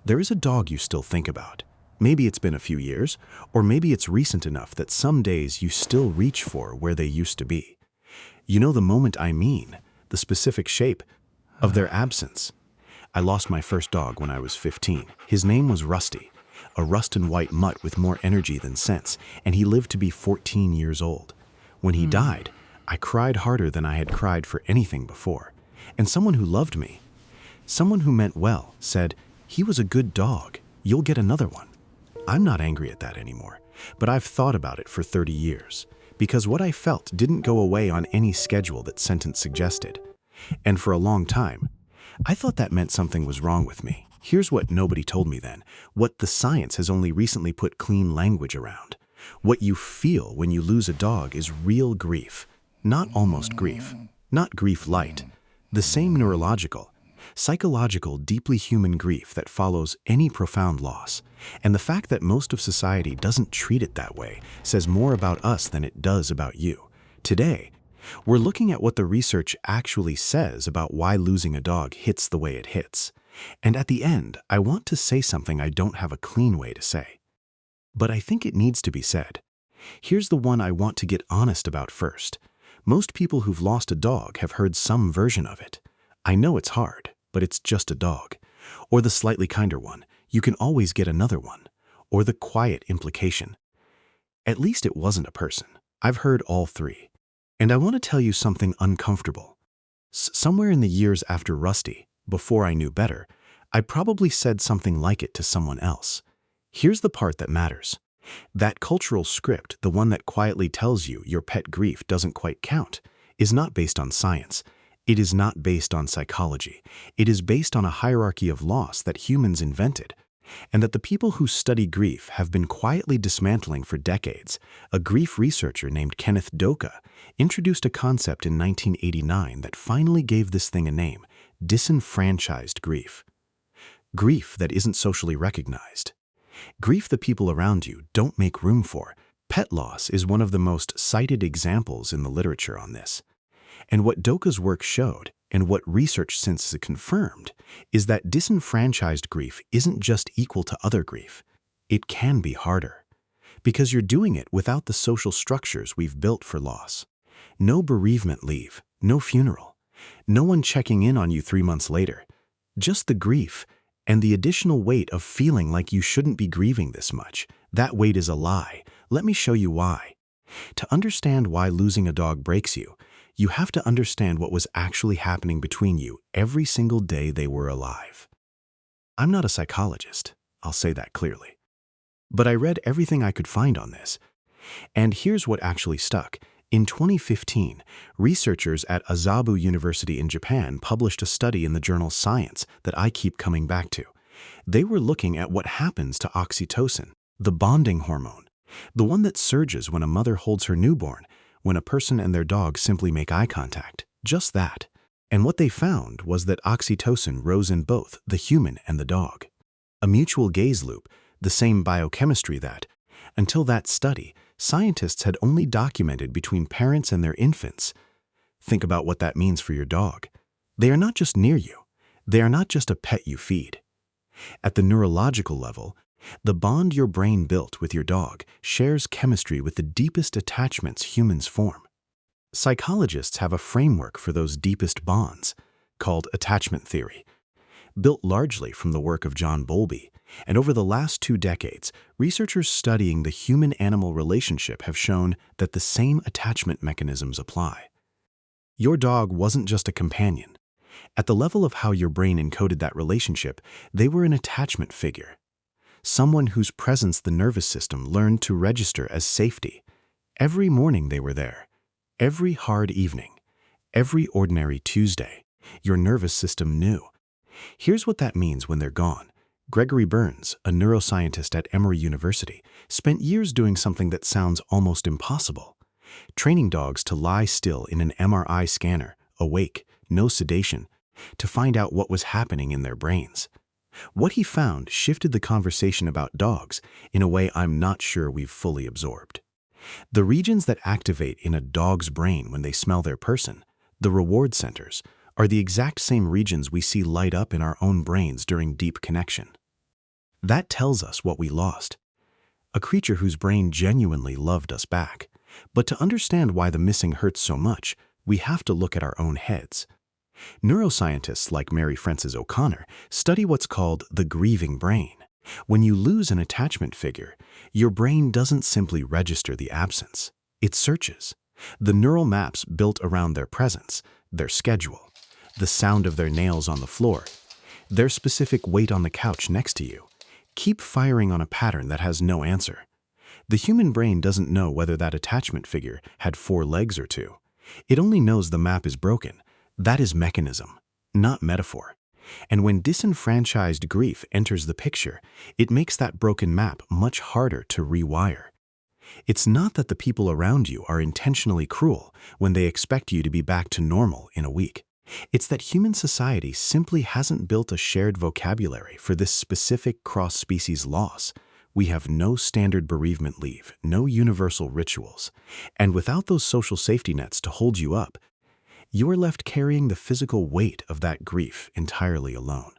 There is a dog you still think about. Maybe it's been a few years, or maybe it's recent enough that some days you still reach for where they used to be. You know the moment I mean, the specific shape of their absence. I lost my first dog when I was 15. His name was Rusty, a rust and white mutt with more energy than sense, and he lived to be 14 years old. When he died, I cried harder than I had cried for anything before. And someone who loved me, someone who meant well, said, "He was a good dog. You'll get another one." I'm not angry at that anymore, but I've thought about it for 30 years, because what I felt didn't go away on any schedule that sentence suggested. And for a long time, I thought that meant something was wrong with me. Here's what nobody told me then, what the science has only recently put clean language around. What you feel when you lose a dog is real grief, not almost grief, not grief light, the same neurological, psychological, deeply human grief that follows any profound loss. And the fact that most of society doesn't treat it that way says more about us than it does about you. Today, we're looking at what the research actually says about why losing a dog hits the way it hits. And at the end, I want to say something I don't have a clean way to say. But I think it needs to be said. Here's the one I want to get honest about first. Most people who've lost a dog have heard some version of it. I know it's hard, but it's just a dog. Or the slightly kinder one, you can always get another one. Or the quiet implication, at least it wasn't a person. I've heard all three. And I want to tell you something uncomfortable. Somewhere in the years after Rusty, before I knew better, I probably said something like it to someone else. Here's the part that matters. That cultural script, the one that quietly tells you your pet grief doesn't quite count, is not based on science. It is not based on psychology. It is based on a hierarchy of loss that humans invented, and that the people who study grief have been quietly dismantling for decades. A grief researcher named Kenneth Doka introduced a concept in 1989 that finally gave this thing a name: disenfranchised grief. Grief that isn't socially recognized. Grief the people around you don't make room for. Pet loss is one of the most cited examples in the literature on this. And what Doka's work showed, and what research since confirmed, is that disenfranchised grief isn't just equal to other grief. It can be harder, because you're doing it without the social structures we've built for loss. No bereavement leave, no funeral, no one checking in on you 3 months later. Just the grief and the additional weight of feeling like you shouldn't be grieving this much. That weight is a lie. Let me show you why. To understand why losing a dog breaks you, you have to understand what was actually happening between you every single day they were alive. I'm not a psychologist, I'll say that clearly. But I read everything I could find on this. And here's what actually stuck. In 2015, researchers at Azabu University in Japan published a study in the journal Science that I keep coming back to. They were looking at what happens to oxytocin, the bonding hormone, the one that surges when a mother holds her newborn, when a person and their dog simply make eye contact. Just that. And what they found was that oxytocin rose in both the human and the dog. A mutual gaze loop, the same biochemistry that, until that study, scientists had only documented between parents and their infants. Think about what that means for your dog. They are not just near you. They are not just a pet you feed. At the neurological level, the bond your brain built with your dog shares chemistry with the deepest attachments humans form. Psychologists have a framework for those deepest bonds, called attachment theory, built largely from the work of John Bowlby. And over the last 2 decades, researchers studying the human-animal relationship have shown that the same attachment mechanisms apply. Your dog wasn't just a companion. At the level of how your brain encoded that relationship, they were an attachment figure. Someone whose presence the nervous system learned to register as safety. Every morning they were there. Every hard evening. Every ordinary Tuesday. Your nervous system knew. Here's what that means when they're gone. Gregory Burns, a neuroscientist at Emory University, spent years doing something that sounds almost impossible. Training dogs to lie still in an MRI scanner, awake, no sedation, to find out what was happening in their brains. What he found shifted the conversation about dogs in a way I'm not sure we've fully absorbed. The regions that activate in a dog's brain when they smell their person, the reward centers, are the exact same regions we see light up in our own brains during deep connection. That tells us what we lost. A creature whose brain genuinely loved us back. But to understand why the missing hurts so much, we have to look at our own heads. Neuroscientists like Mary Frances O'Connor study what's called the grieving brain. When you lose an attachment figure, your brain doesn't simply register the absence. It searches. The neural maps built around their presence, their schedule, the sound of their nails on the floor, their specific weight on the couch next to you, keep firing on a pattern that has no answer. The human brain doesn't know whether that attachment figure had 4 legs or 2. It only knows the map is broken. That is mechanism, not metaphor. And when disenfranchised grief enters the picture, it makes that broken map much harder to rewire. It's not that the people around you are intentionally cruel when they expect you to be back to normal in a week. It's that human society simply hasn't built a shared vocabulary for this specific cross-species loss. We have no standard bereavement leave, no universal rituals. And without those social safety nets to hold you up, you are left carrying the physical weight of that grief entirely alone.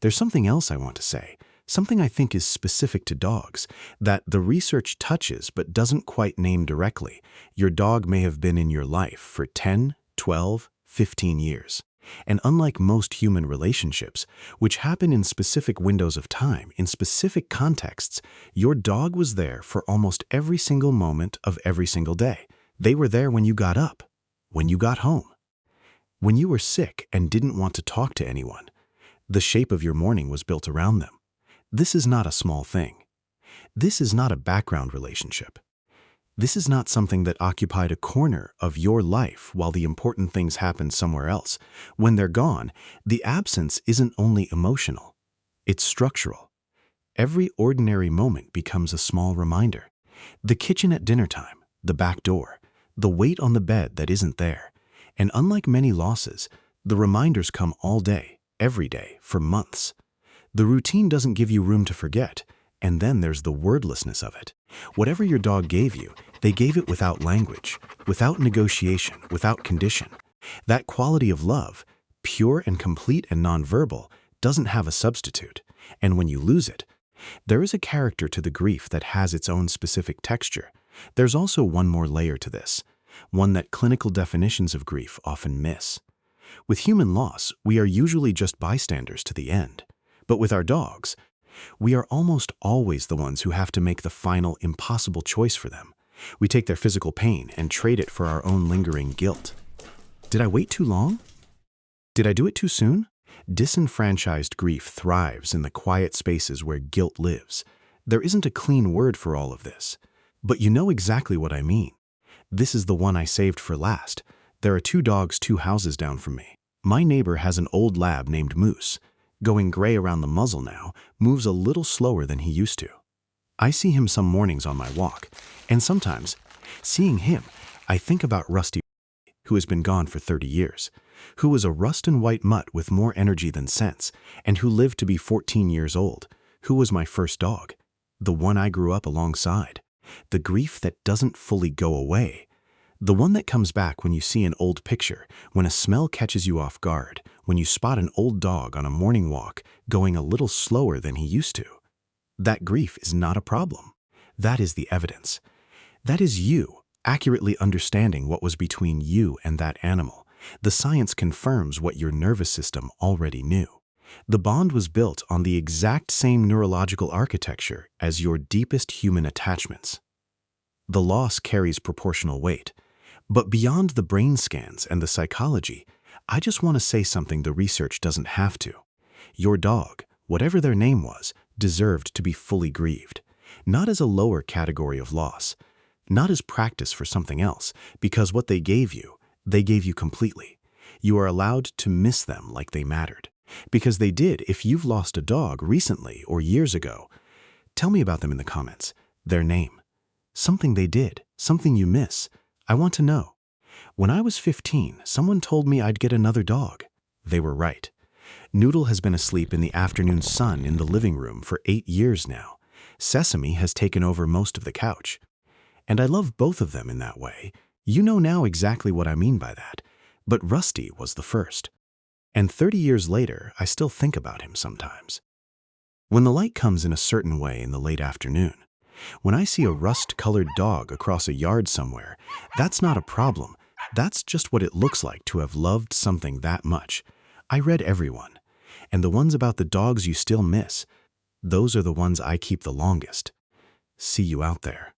There's something else I want to say, something I think is specific to dogs, that the research touches but doesn't quite name directly. Your dog may have been in your life for 10, 12, 15 years. And unlike most human relationships, which happen in specific windows of time, in specific contexts, your dog was there for almost every single moment of every single day. They were there when you got up, when you got home, when you were sick and didn't want to talk to anyone. The shape of your morning was built around them. This is not a small thing. This is not a background relationship. This is not something that occupied a corner of your life while the important things happened somewhere else. When they're gone, the absence isn't only emotional, it's structural. Every ordinary moment becomes a small reminder. The kitchen at dinner time, the back door, the weight on the bed that isn't there. And unlike many losses, the reminders come all day, every day, for months. The routine doesn't give you room to forget, and then there's the wordlessness of it. Whatever your dog gave you, they gave it without language, without negotiation, without condition. That quality of love, pure and complete and nonverbal, doesn't have a substitute. And when you lose it, there is a character to the grief that has its own specific texture. There's also one more layer to this, one that clinical definitions of grief often miss. With human loss, we are usually just bystanders to the end. But with our dogs, we are almost always the ones who have to make the final, impossible choice for them. We take their physical pain and trade it for our own lingering guilt. Did I wait too long? Did I do it too soon? Disenfranchised grief thrives in the quiet spaces where guilt lives. There isn't a clean word for all of this, but you know exactly what I mean. This is the one I saved for last. There are 2 dogs 2 houses down from me. My neighbor has an old lab named Moose. Going gray around the muzzle now, moves a little slower than he used to. I see him some mornings on my walk, and sometimes, seeing him, I think about Rusty, who has been gone for 30 years, who was a rust and white mutt with more energy than sense, and who lived to be 14 years old, who was my first dog, the one I grew up alongside, the grief that doesn't fully go away, the one that comes back when you see an old picture, when a smell catches you off guard, when you spot an old dog on a morning walk going a little slower than he used to. That grief is not a problem. That is the evidence. That is you accurately understanding what was between you and that animal. The science confirms what your nervous system already knew. The bond was built on the exact same neurological architecture as your deepest human attachments. The loss carries proportional weight. But beyond the brain scans and the psychology, I just want to say something the research doesn't have to. Your dog, whatever their name was, deserved to be fully grieved, not as a lower category of loss, not as practice for something else, because what they gave you completely. You are allowed to miss them like they mattered, because they did. If you've lost a dog recently or years ago, tell me about them in the comments, their name, something they did, something you miss. I want to know. When I was 15, someone told me I'd get another dog. They were right. Noodle has been asleep in the afternoon sun in the living room for 8 years now. Sesame has taken over most of the couch. And I love both of them in that way. You know now exactly what I mean by that. But Rusty was the first. And 30 years later, I still think about him sometimes. When the light comes in a certain way in the late afternoon, when I see a rust-colored dog across a yard somewhere, that's not a problem. That's just what it looks like to have loved something that much. I read everyone. And the ones about the dogs you still miss, those are the ones I keep the longest. See you out there.